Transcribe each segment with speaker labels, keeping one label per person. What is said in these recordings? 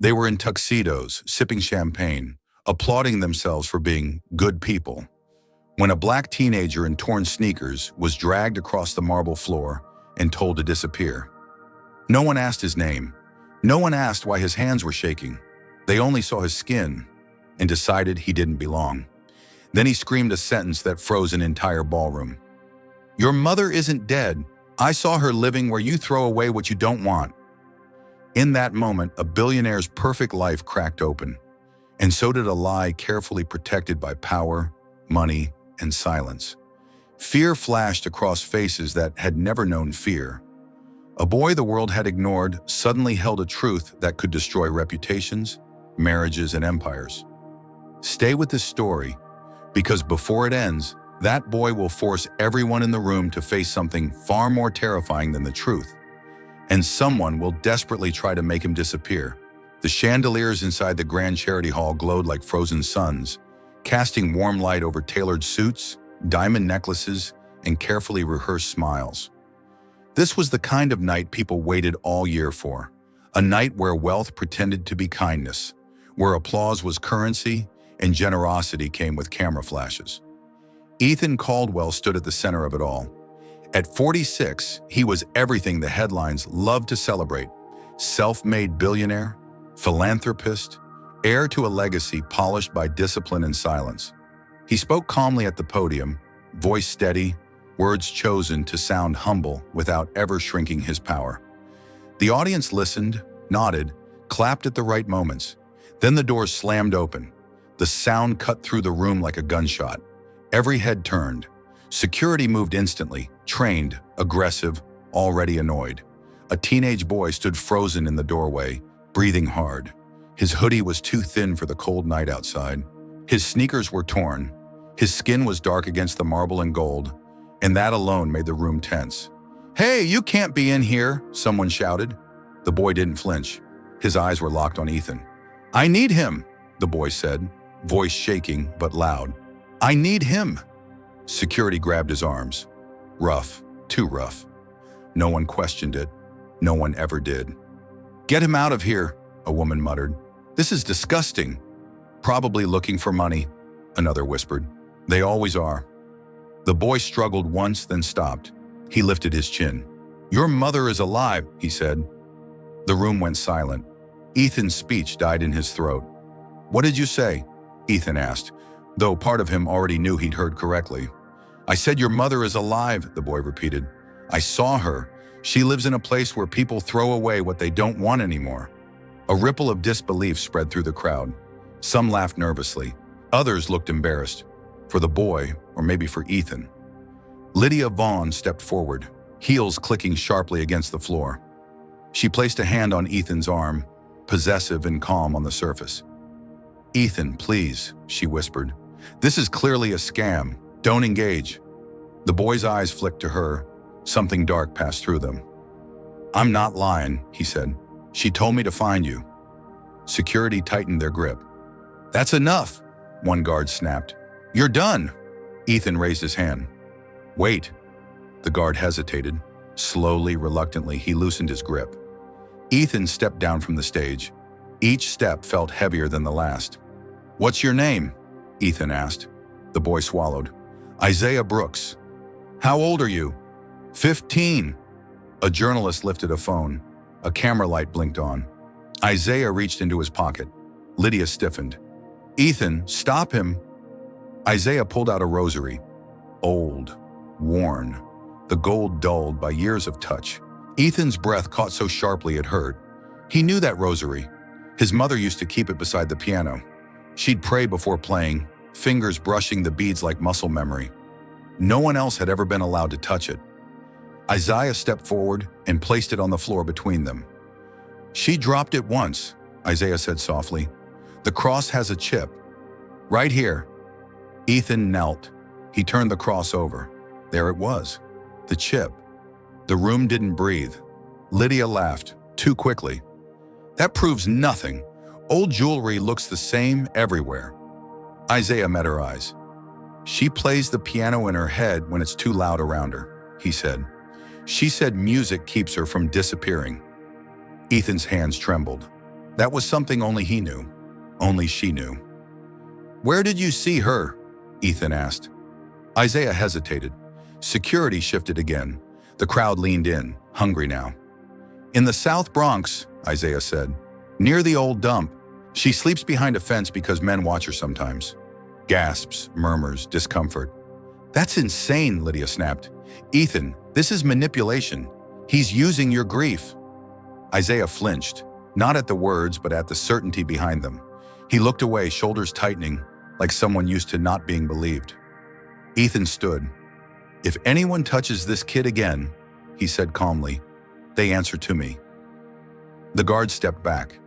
Speaker 1: They were in tuxedos, sipping champagne, applauding themselves for being good people, when a black teenager in torn sneakers was dragged across the marble floor and told to disappear. No one asked his name. No one asked why his hands were shaking. They only saw his skin and decided he didn't belong. Then he screamed a sentence that froze an entire ballroom. "Your mother isn't dead. I saw her living where you throw away what you don't want." In that moment, a billionaire's perfect life cracked open, and so did a lie carefully protected by power, money, and silence. Fear flashed across faces that had never known fear. A boy the world had ignored suddenly held a truth that could destroy reputations, marriages, and empires. Stay with this story, because before it ends, that boy will force everyone in the room to face something far more terrifying than the truth. And someone will desperately try to make him disappear. The chandeliers inside the grand charity hall glowed like frozen suns, casting warm light over tailored suits, diamond necklaces, and carefully rehearsed smiles. This was the kind of night people waited all year for, a night where wealth pretended to be kindness, where applause was currency and generosity came with camera flashes. Ethan Caldwell stood at the center of it all. At 46, he was everything the headlines loved to celebrate: self-made billionaire, philanthropist, heir to a legacy polished by discipline and silence. He spoke calmly at the podium, voice steady, words chosen to sound humble without ever shrinking his power. The audience listened, nodded, clapped at the right moments. Then the doors slammed open. The sound cut through the room like a gunshot. Every head turned. Security moved instantly, trained, aggressive, already annoyed. A teenage boy stood frozen in the doorway, breathing hard. His hoodie was too thin for the cold night outside. His sneakers were torn. His skin was dark against the marble and gold, and that alone made the room tense. "Hey, you can't be in here," someone shouted. The boy didn't flinch. His eyes were locked on Ethan. "I need him," the boy said, voice shaking but loud. "I need him." Security grabbed his arms. Rough, too rough. No one questioned it. No one ever did. "Get him out of here," a woman muttered. "This is disgusting." "Probably looking for money," another whispered. "They always are." The boy struggled once, then stopped. He lifted his chin. "Your mother is alive," he said. The room went silent. Ethan's speech died in his throat. "What did you say?" Ethan asked, though part of him already knew he'd heard correctly. "I said your mother is alive," the boy repeated. "I saw her. She lives in a place where people throw away what they don't want anymore." A ripple of disbelief spread through the crowd. Some laughed nervously. Others looked embarrassed. For the boy, or maybe for Ethan. Lydia Vaughn stepped forward, heels clicking sharply against the floor. She placed a hand on Ethan's arm, possessive and calm on the surface. "Ethan, please," she whispered. "This is clearly a scam. Don't engage." The boy's eyes flicked to her. Something dark passed through them. "I'm not lying," he said. "She told me to find you." Security tightened their grip. "That's enough," one guard snapped. "You're done." Ethan raised his hand. "Wait." The guard hesitated. Slowly, reluctantly, he loosened his grip. Ethan stepped down from the stage. Each step felt heavier than the last. "What's your name?" Ethan asked. The boy swallowed. "Isaiah Brooks." "How old are you?" 15. A journalist lifted a phone. A camera light blinked on. Isaiah reached into his pocket. Lydia stiffened. "Ethan, stop him." Isaiah pulled out a rosary. Old, worn, the gold dulled by years of touch. Ethan's breath caught so sharply it hurt. He knew that rosary. His mother used to keep it beside the piano. She'd pray before playing, fingers brushing the beads like muscle memory. No one else had ever been allowed to touch it. Isaiah stepped forward and placed it on the floor between them. "She dropped it once," Isaiah said softly. "The cross has a chip. Right here." Ethan knelt. He turned the cross over. There it was. The chip. The room didn't breathe. Lydia laughed, too quickly. "That proves nothing. Old jewelry looks the same everywhere." Isaiah met her eyes. "She plays the piano in her head when it's too loud around her," he said. "She said music keeps her from disappearing." Ethan's hands trembled. That was something only he knew. Only she knew. "Where did you see her?" Ethan asked. Isaiah hesitated. Security shifted again. The crowd leaned in, hungry now. "In the South Bronx," Isaiah said. "Near the old dump. She sleeps behind a fence because men watch her sometimes." Gasps, murmurs, discomfort. "That's insane," Lydia snapped. "Ethan, this is manipulation. He's using your grief." Isaiah flinched, not at the words but at the certainty behind them. He looked away, shoulders tightening, like someone used to not being believed. Ethan stood. "If anyone touches this kid again," he said calmly, "they answer to me." The guard stepped back.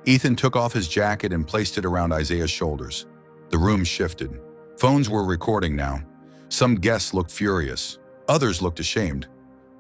Speaker 1: Ethan took off his jacket and placed it around Isaiah's shoulders. The room shifted. Phones were recording now. Some guests looked furious. Others looked ashamed.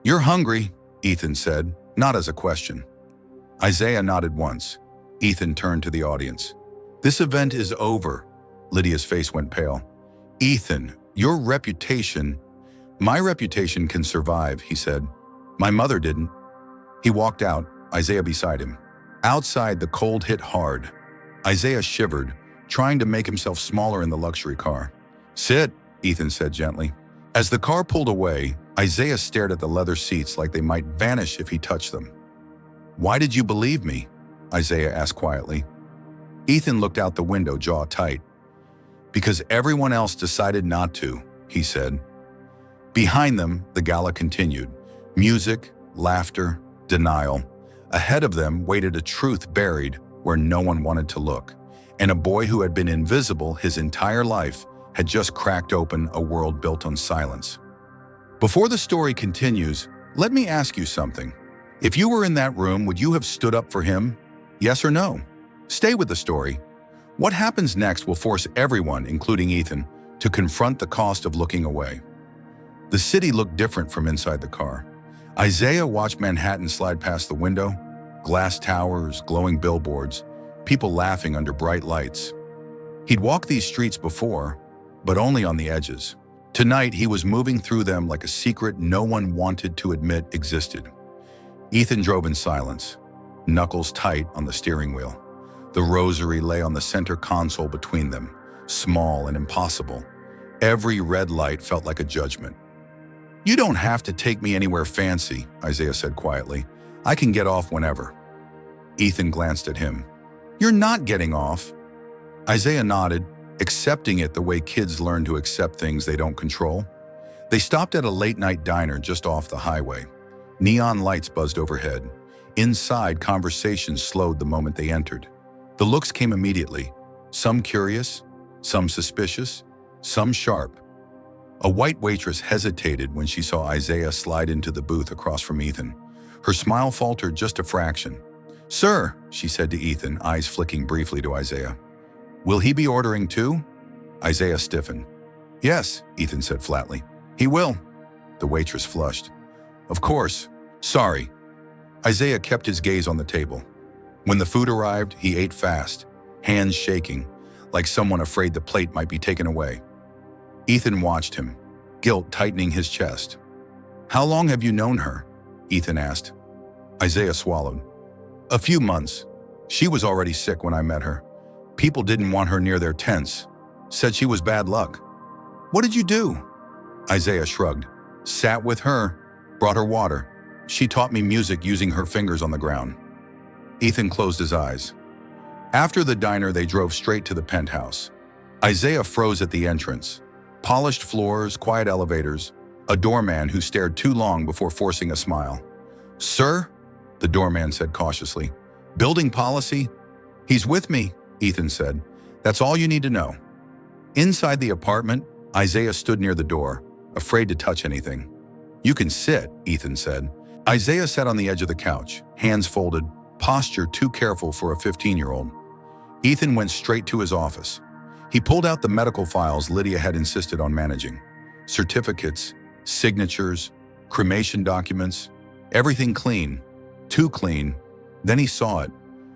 Speaker 1: "You're hungry," Ethan said, not as a question. Isaiah nodded once. Ethan turned to the audience. "This event is over." Lydia's face went pale. "Ethan, your reputation—" "My reputation can survive," he said. "My mother didn't." He walked out, Isaiah beside him. Outside, the cold hit hard. Isaiah shivered, trying to make himself smaller in the luxury car. "Sit," Ethan said gently. As the car pulled away, Isaiah stared at the leather seats like they might vanish if he touched them. "Why did you believe me?" Isaiah asked quietly. Ethan looked out the window, jaw tight. "Because everyone else decided not to," he said. Behind them, the gala continued. Music, laughter, denial. Ahead of them waited a truth buried where no one wanted to look. And a boy who had been invisible his entire life had just cracked open a world built on silence. Before the story continues, let me ask you something. If you were in that room, would you have stood up for him? Yes or no? Stay with the story. What happens next will force everyone, including Ethan, to confront the cost of looking away. The city looked different from inside the car. Isaiah watched Manhattan slide past the window, glass towers, glowing billboards, people laughing under bright lights. He'd walked these streets before, but only on the edges. Tonight, he was moving through them like a secret no one wanted to admit existed. Ethan drove in silence, knuckles tight on the steering wheel. The rosary lay on the center console between them, small and impossible. Every red light felt like a judgment. "You don't have to take me anywhere fancy," Isaiah said quietly. "I can get off whenever." Ethan glanced at him. "You're not getting off." Isaiah nodded, accepting it the way kids learn to accept things they don't control. They stopped at a late-night diner just off the highway. Neon lights buzzed overhead. Inside, conversations slowed the moment they entered. The looks came immediately, some curious, some suspicious, some sharp. A white waitress hesitated when she saw Isaiah slide into the booth across from Ethan. Her smile faltered just a fraction. "Sir," she said to Ethan, eyes flicking briefly to Isaiah. "Will he be ordering too?" Isaiah stiffened. "Yes," Ethan said flatly. "He will." The waitress flushed. "Of course. Sorry." Isaiah kept his gaze on the table. When the food arrived, he ate fast, hands shaking, like someone afraid the plate might be taken away. Ethan watched him, guilt tightening his chest. "How long have you known her?" Ethan asked. Isaiah swallowed. "A few months. She was already sick when I met her. People didn't want her near their tents. Said she was bad luck." "What did you do?" Isaiah shrugged. "Sat with her, brought her water. She taught me music using her fingers on the ground." Ethan closed his eyes. After the diner, they drove straight to the penthouse. Isaiah froze at the entrance. Polished floors, quiet elevators, a doorman who stared too long before forcing a smile. "Sir?" the doorman said cautiously. "Building policy?" "He's with me," Ethan said. "That's all you need to know." Inside the apartment, Isaiah stood near the door, afraid to touch anything. "You can sit," Ethan said. Isaiah sat on the edge of the couch, hands folded, posture too careful for a 15-year-old. Ethan went straight to his office. He pulled out the medical files Lydia had insisted on managing. Certificates, signatures, cremation documents, everything clean, too clean. Then he saw it,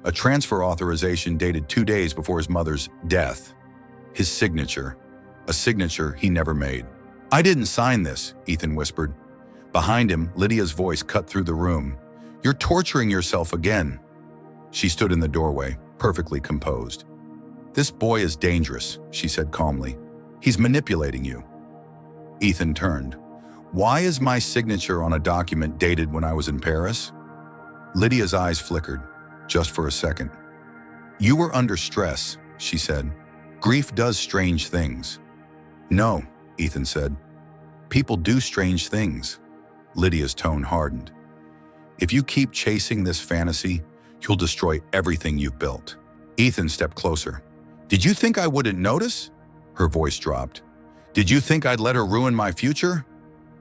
Speaker 1: a transfer authorization dated 2 days before his mother's death. His signature, a signature he never made. "I didn't sign this," Ethan whispered. Behind him, Lydia's voice cut through the room. "You're torturing yourself again." She stood in the doorway, perfectly composed. "This boy is dangerous," she said calmly. "He's manipulating you." Ethan turned. "Why is my signature on a document dated when I was in Paris?" Lydia's eyes flickered, just for a second. "You were under stress," she said. "Grief does strange things." "No," Ethan said. "People do strange things." Lydia's tone hardened. "If you keep chasing this fantasy, you'll destroy everything you've built." Ethan stepped closer. "Did you think I wouldn't notice?" Her voice dropped. "Did you think I'd let her ruin my future?"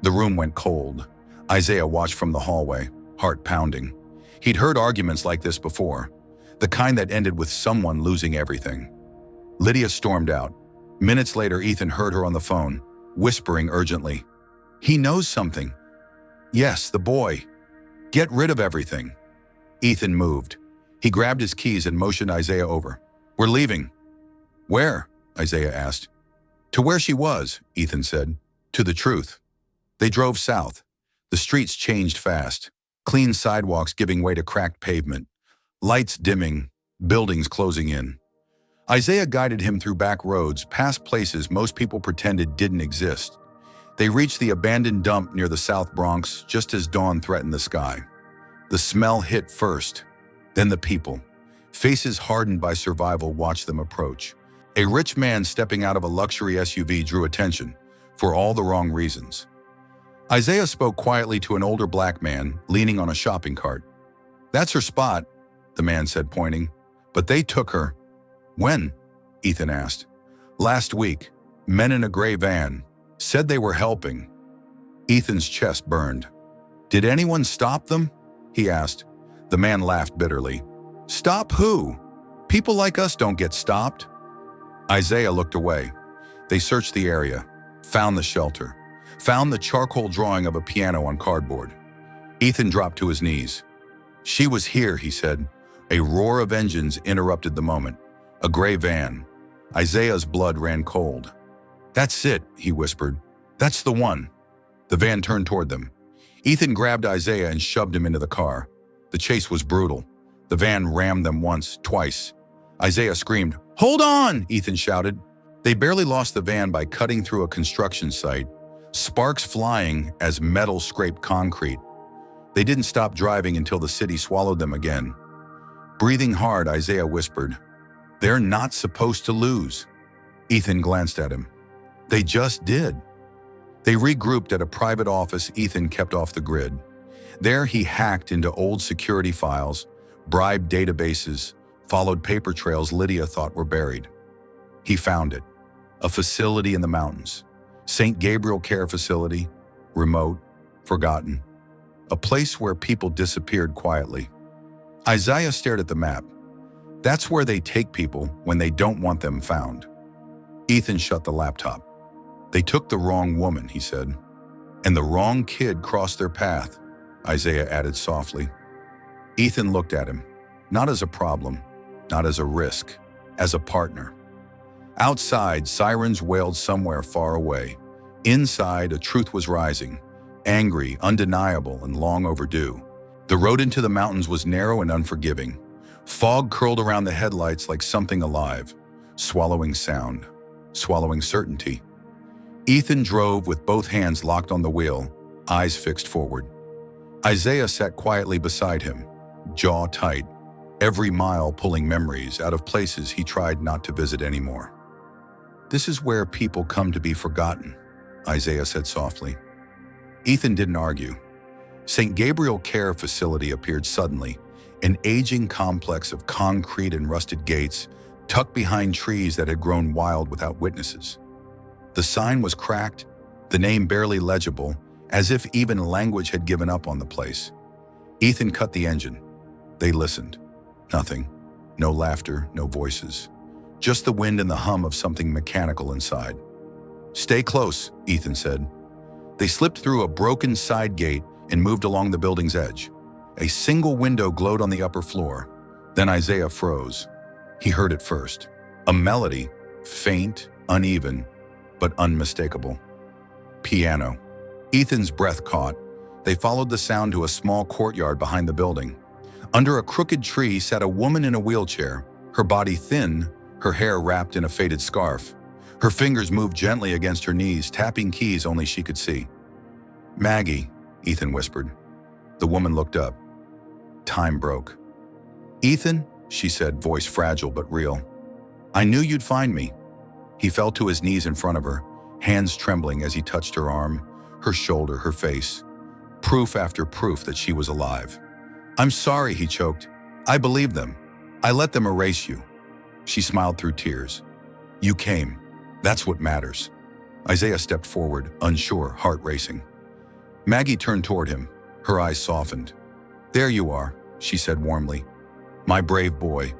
Speaker 1: The room went cold. Isaiah watched from the hallway, heart pounding. He'd heard arguments like this before, the kind that ended with someone losing everything. Lydia stormed out. Minutes later, Ethan heard her on the phone, whispering urgently, "He knows something." "Yes, the boy. Get rid of everything." Ethan moved. He grabbed his keys and motioned Isaiah over. "We're leaving." "Where?" Isaiah asked. "To where she was," Ethan said. "To the truth." They drove south. The streets changed fast. Clean sidewalks giving way to cracked pavement. Lights dimming, buildings closing in. Isaiah guided him through back roads, past places most people pretended didn't exist. They reached the abandoned dump near the South Bronx just as dawn threatened the sky. The smell hit first, then the people. Faces hardened by survival watched them approach. A rich man stepping out of a luxury SUV drew attention, for all the wrong reasons. Isaiah spoke quietly to an older black man leaning on a shopping cart. "That's her spot," the man said, pointing. "But they took her." "When?" Ethan asked. "Last week. Men in a gray van. Said they were helping." Ethan's chest burned. "Did anyone stop them?" he asked. The man laughed bitterly. "Stop who? People like us don't get stopped." Isaiah looked away. They searched the area, found the shelter, found the charcoal drawing of a piano on cardboard. Ethan dropped to his knees. "She was here," he said. A roar of engines interrupted the moment. A gray van. Isaiah's blood ran cold. "That's it," he whispered. "That's the one." The van turned toward them. Ethan grabbed Isaiah and shoved him into the car. The chase was brutal. The van rammed them once, twice. Isaiah screamed, "Hold on!" Ethan shouted. They barely lost the van by cutting through a construction site, sparks flying as metal scraped concrete. They didn't stop driving until the city swallowed them again. Breathing hard, Isaiah whispered, "They're not supposed to lose." Ethan glanced at him. They just did. They regrouped at a private office Ethan kept off the grid. There he hacked into old security files, bribed databases, followed paper trails Lydia thought were buried. He found it. A facility in the mountains. St. Gabriel Care Facility. Remote. Forgotten. A place where people disappeared quietly. Isaiah stared at the map. That's where they take people when they don't want them found. Ethan shut the laptop. "They took the wrong woman," he said. "And the wrong kid crossed their path," Isaiah added softly. Ethan looked at him, not as a problem, not as a risk, as a partner. Outside, sirens wailed somewhere far away. Inside, a truth was rising, angry, undeniable, and long overdue. The road into the mountains was narrow and unforgiving. Fog curled around the headlights like something alive, swallowing sound, swallowing certainty. Ethan drove with both hands locked on the wheel, eyes fixed forward. Isaiah sat quietly beside him, jaw tight, every mile pulling memories out of places he tried not to visit anymore. "This is where people come to be forgotten," Isaiah said softly. Ethan didn't argue. St. Gabriel Care Facility appeared suddenly, an aging complex of concrete and rusted gates tucked behind trees that had grown wild without witnesses. The sign was cracked, the name barely legible, as if even language had given up on the place. Ethan cut the engine. They listened. Nothing. No laughter, no voices. Just the wind and the hum of something mechanical inside. "Stay close," Ethan said. They slipped through a broken side gate and moved along the building's edge. A single window glowed on the upper floor. Then Isaiah froze. He heard it first. A melody, faint, uneven, but unmistakable. Piano. Ethan's breath caught. They followed the sound to a small courtyard behind the building. Under a crooked tree sat a woman in a wheelchair, her body thin, her hair wrapped in a faded scarf. Her fingers moved gently against her knees, tapping keys only she could see. "Maggie," Ethan whispered. The woman looked up. Time broke. "Ethan," she said, voice fragile but real. "I knew you'd find me." He fell to his knees in front of her, hands trembling as he touched her arm, her shoulder, her face. Proof after proof that she was alive. "I'm sorry," he choked. "I believed them. I let them erase you." She smiled through tears. "You came. That's what matters." Isaiah stepped forward, unsure, heart racing. Maggie turned toward him, her eyes softened. "There you are," she said warmly. "My brave boy."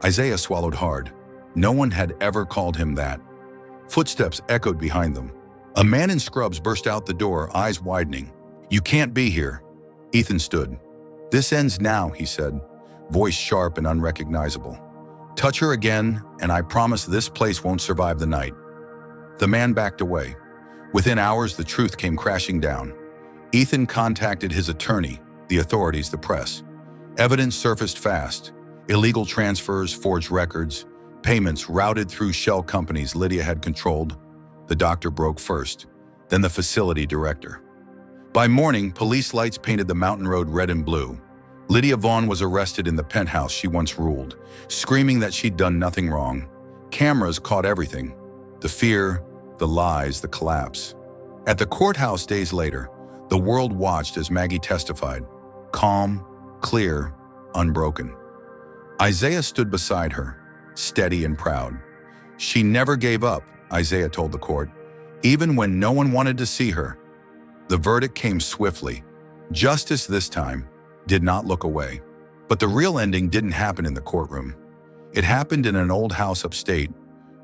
Speaker 1: Isaiah swallowed hard. No one had ever called him that. Footsteps echoed behind them. A man in scrubs burst out the door, eyes widening. "You can't be here." Ethan stood. "This ends now," he said, voice sharp and unrecognizable. "Touch her again, and I promise this place won't survive the night." The man backed away. Within hours, the truth came crashing down. Ethan contacted his attorney, the authorities, the press. Evidence surfaced fast. Illegal transfers, forged records, payments routed through shell companies Lydia had controlled. The doctor broke first, then the facility director. By morning, police lights painted the mountain road red and blue. Lydia Vaughn was arrested in the penthouse she once ruled, screaming that she'd done nothing wrong. Cameras caught everything. The fear, the lies, the collapse. At the courthouse days later, the world watched as Maggie testified, calm, clear, unbroken. Isaiah stood beside her, steady and proud. She never gave up, Isaiah told the court, even when no one wanted to see her. The verdict came swiftly. Justice this time did not look away. But the real ending didn't happen in the courtroom. It happened in an old house upstate,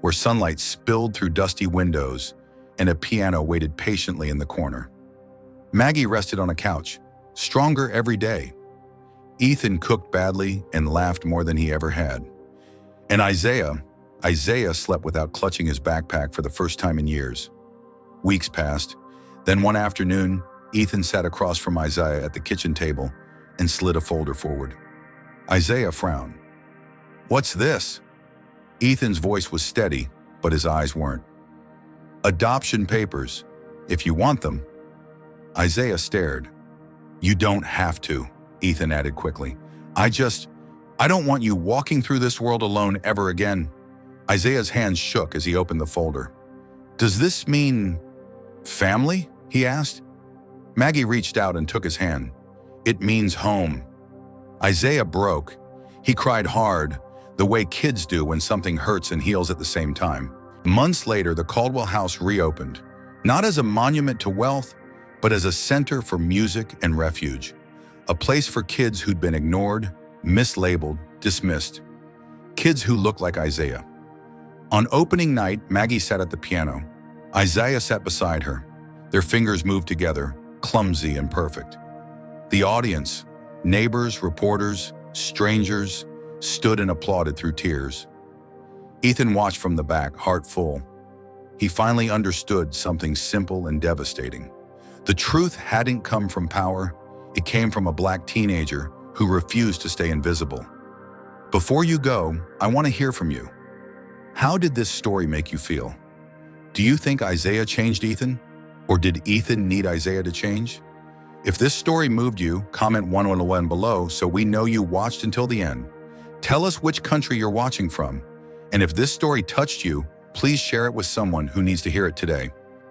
Speaker 1: where sunlight spilled through dusty windows and a piano waited patiently in the corner. Maggie rested on a couch, stronger every day. Ethan cooked badly and laughed more than he ever had. And Isaiah slept without clutching his backpack for the first time in years. Weeks passed. Then one afternoon, Ethan sat across from Isaiah at the kitchen table and slid a folder forward. Isaiah frowned. "What's this?" Ethan's voice was steady, but his eyes weren't. "Adoption papers, if you want them." Isaiah stared. "You don't have to," Ethan added quickly. I don't want you walking through this world alone ever again." Isaiah's hands shook as he opened the folder. "Does this mean family?" he asked. Maggie reached out and took his hand. "It means home." Isaiah broke. He cried hard, the way kids do when something hurts and heals at the same time. Months later, the Caldwell house reopened, not as a monument to wealth, but as a center for music and refuge. A place for kids who'd been ignored, mislabeled, dismissed. Kids who looked like Isaiah. On opening night, Maggie sat at the piano. Isaiah sat beside her. Their fingers moved together, clumsy and perfect. The audience, neighbors, reporters, strangers, stood and applauded through tears. Ethan watched from the back, heart full. He finally understood something simple and devastating. The truth hadn't come from power. It came from a black teenager who refused to stay invisible. Before you go, I want to hear from you. How did this story make you feel? Do you think Isaiah changed Ethan? Or did Ethan need Isaiah to change? If this story moved you, comment 111 below so we know you watched until the end. Tell us which country you're watching from. And if this story touched you, please share it with someone who needs to hear it today.